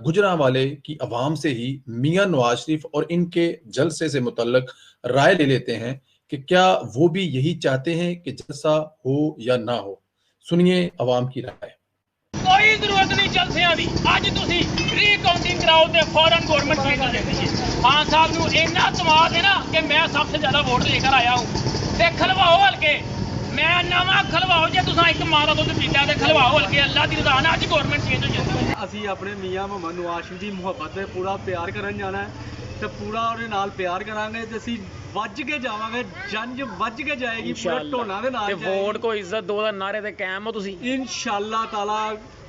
गुजरांवाले की आवाम से ही मियां नवाज शरीफ और इनके जलसे से मुतल्लक राय ले लेते हैं कि क्या वो भी यही चाहते हैं कि जलसा हो या ना हो। सुनिए आवाम की राय। कोई जरूरत नहीं जलसियां दी। अज तुसी रीकाउंटिंग कराओ ते फौरन गवर्नमेंट चेंज हो जाती है। खान साहब नूं इन्ना तमाद है ना कि मैं सबसे ज्यादा वोट लेकर आया हूं ते खलवाओ हल्के मैं नवा खलवाओ जे तुसां एक मां दा दुध पीता ते खलवाओ हल्के अल्लाह दी रज़ा नाल अज गवर्नमेंट चेंज हो जाती है। ਅਸੀਂ ਆਪਣੇ ਮੀਆਂ ਮੁਹੰਮਦ ਨਵਾਜ਼ ਸ਼ਰੀਫ ਦੀ ਮੁਹੱਬਤ ਤੇ ਪੂਰਾ ਪਿਆਰ ਕਰਨ ਜਾਣਾ ਹੈ ਤੇ ਪੂਰਾ ਉਹਦੇ ਨਾਲ ਪਿਆਰ ਕਰਾਂਗੇ ਤੇ ਅਸੀਂ ਵੱਜ ਕੇ ਜਾਵਾਂਗੇ। ਜੰਜ ਵੱਜ ਕੇ ਜਾਏਗੀ ਪੂਰਾ ਢੋਣਾ ਦੇ ਨਾਲ ਤੇ ਵੋਟ ਕੋ ਇੱਜ਼ਤ ਦੋ ਦਾ ਨਾਰੇ ਤੇ ਕਾਇਮ ਹੋ ਤੁਸੀਂ ਇਨਸ਼ਾਅੱਲਾ ਤਾਲਾ।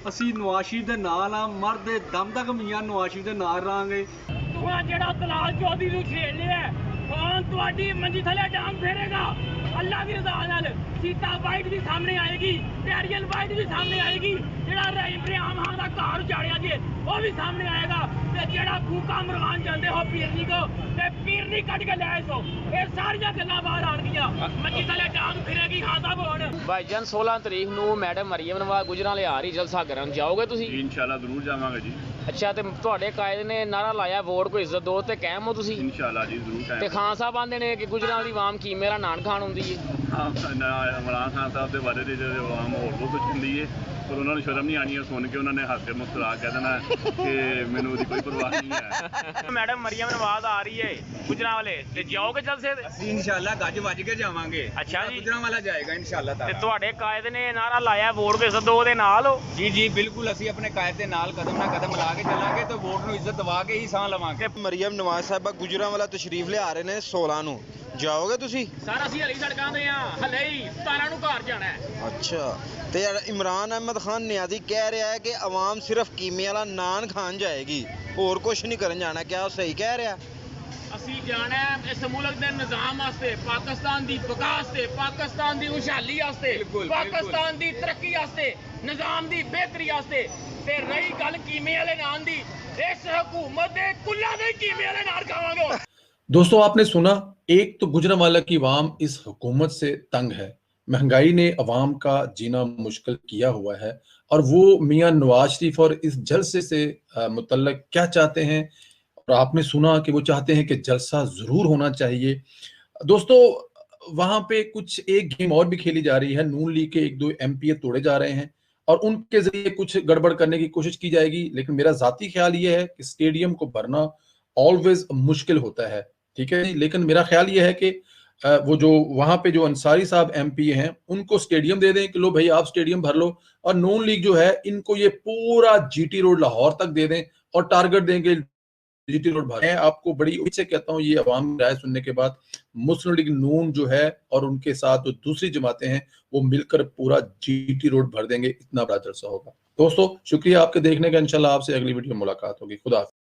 ਅਸੀਂ ਨਵਾਜ਼ ਸ਼ਰੀਫ ਦੇ ਨਾਲ ਆ, ਮਰਦੇ ਦਮ ਤੱਕ ਮੀਆਂ ਨਵਾਜ਼ ਸ਼ਰੀਫ ਦੇ ਨਾਲ ਰਹਾਂਗੇ। ਤੂੰ ਜਿਹੜਾ ਦਲਾਲ ਚੌਧਰੀ ਨੂੰ ਛੇੜ ਲਿਆ ਹੁਣ ਤੁਹਾਡੀ ਮੰਜੀ ਥੱਲੇ ਡਾਂਗ ਫੇਰੇਗਾ अल्लाह की रज़ा नाल। सीता वाइट भी सामने आएगी, एरियल वाइट भी सामने आएगी, जेड़ा इमरान खान दा घर उजाड़िया जे वो भी सामने आएगा ते जेड़ा भूखा मरवान जांदे हो पीरनी को ते पीरनी कट के ले सो ये सारियां गल्लां बाहर आणगियां। मंजी थले डांग फिरेगी खान साहब। हुण भाईजान 16 तरीक ਨੂੰ मैडम मरियम नवाज गुजरांवाले आ रही जलसा ਕਰਨ ਜਾਓਗੇ ਤੁਸੀਂ? इंशाल्लाह जरूर जावांगे जी। ਅੱਛਾ ਤੇ ਤੁਹਾਡੇ ਕਾਇਦ ਨੇ ਨਾਰਾ ਲਾਇਆ ਵੋਟ ਕੋ ਇੱਜ਼ਤ ਦੋ ਤੇ ਕਾਇਮ ਹੋ ਤੁਸੀਂ? इंशाल्लाह जी जरूर कायम। ਤੇ ਖਾਨ ਸਾਹਿਬ ਆਂਦੇ ਨੇ ਕਿ ਗੁਜਰਾਂ ਦੀ ਆਵਾਮ ਕੀ ਮੇਰਾ ਨਾਨ ਖਾਨ ਹੁੰਦੀ ਹੈ। हाँ इमरान खान साहब के बारे जो आवाम होर बहुत कुछ होंगी है पर उन्होंने शर्म नहीं आनी है सुन के उन्होंने हंस के मुस्कुरा कह देना कि मैनू उसकी कोई परवाह नहीं है। मैडम मरियम नवाज आ रही है गुजरांवाले ते जाओगे जलसे? इंशाल्लाह गज वज के जावांगे। अच्छा जी गुजरांवाला जाएगा इंशाल्लाह ਤੇ ताला। ਤੁਹਾਡੇ ਕਾਇਦ ਨੇ ਨਾਰਾ ਲਾਇਆ ਵੋਟ ਕੋ ਇੱਜ਼ਤ ਦੋ ਦੇ ਨਾਲ ਹੋ? जी जी बिल्कुल ਅਸੀਂ ਆਪਣੇ ਕਾਇਦ ਦੇ ਨਾਲ ਕਦਮ ਨਾਲ ਕਦਮ ਲਾ ਕੇ ਚੱਲਾਂਗੇ ਤੇ ਵੋਟ ਨੂੰ ਇੱਜ਼ਤ ਦਵਾ ਕੇ ਹੀ ਸਾਹ ਲਵਾਂਗੇ। ਮਰੀਮ ਨਵਾਜ਼ ਸਾਹਿਬਾ ਗੁਜਰਾਂਵਾਲਾ ਤਸ਼ਰੀਫ ਲਿਆ ਰਹੇ ਨੇ 16 ਨੂੰ, ਜਾਓਗੇ ਤੁਸੀਂ? ਸਰ ਅਸੀਂ ਹਲੀ ਸੜਕਾਂ ਤੇ ਆ ਹਲੇ ਹੀ 17 ਨੂੰ ਘਰ ਜਾਣਾ ਹੈ। ਅੱਛਾ ਤੇ ਯਾਰ ਇਮਰਾਨ ਅਹਿਮਦ ਖਾਨ ਨਿਆਜ਼ੀ ਕਹਿ ਰਿਹਾ ਹੈ ਕਿ ਆਵਾਮ ਸਿਰਫ ਕੀਮੇ ਵਾਲਾ ਨਾਨ ਖਾਣ ਜਾਏਗੀ, ਹੋਰ ਕੁਝ ਨਹੀਂ ਕਰਨ ਜਾਣਾ, ਕਿਆ ਉਹ ਸਹੀ ਕਹਿ ਰਿਹਾ? ਅਸੀਂ ਜਾਣਾ ਹੈ ਇਸ ਮੁਲਕ ਦੇ ਨਿਜ਼ਾਮ ਵਾਸਤੇ, ਪਾਕਿਸਤਾਨ ਦੀ ਬਕਾ ਵਾਸਤੇ, ਪਾਕਿਸਤਾਨ ਦੀ ਖੁਸ਼ਹਾਲੀ ਵਾਸਤੇ, ਪਾਕਿਸਤਾਨ ਦੀ ਤਰੱਕੀ ਵਾਸਤੇ, ਨਿਜ਼ਾਮ ਦੀ ਬਿਹਤਰੀ ਵਾਸਤੇ। ਤੇ ਰਹੀ ਗੱਲ ਕੀਮੇ ਵਾਲੇ ਨਾਨ ਦੀ, ਇਸ हुकूमत ਦੇ कुल्ला ਦੇ ਕੀਮੇ ਵਾਲੇ ਨਾਨ ਖਾਵਾਂਗੇ। दोस्तों आपने सुना, एक तो गुजरांवाला की आवाम इस हुकूमत से तंग है, महंगाई ने अवाम का जीना मुश्किल किया हुआ है और वो मियां नवाज शरीफ और इस जलसे से मुतल्लक क्या चाहते हैं। और आपने सुना कि वो चाहते हैं कि जलसा जरूर होना चाहिए। दोस्तों वहां पे कुछ एक गेम और भी खेली जा रही है, नून लीग के 1-2 एमपीए तोड़े जा रहे हैं और उनके जरिए कुछ गड़बड़ करने की कोशिश की जाएगी। लेकिन मेरा जाती ख्याल ये है कि स्टेडियम को भरना ऑलवेज मुश्किल होता है, ठीक है जी। लेकिन मेरा ख्याल ये है कि वो जो वहां पे जो अंसारी साहब एमपी हैं उनको स्टेडियम दे दें कि लो भाई आप स्टेडियम भर लो, और नून लीग जो है इनको ये पूरा जीटी रोड लाहौर तक दे दें और टारगेट देंगे जीटी रोड भर। मैं आपको बड़ी उम्मीद से कहता हूँ, ये अवाम राय सुनने के बाद मुस्लिम लीग नून जो है और उनके साथ जो दूसरी जमातें हैं वो मिलकर पूरा जीटी रोड भर देंगे, इतना बड़ा जलसा होगा। दोस्तों शुक्रिया आपके देखने का, इंशाल्लाह आपसे अगली वीडियो में मुलाकात होगी। खुदा।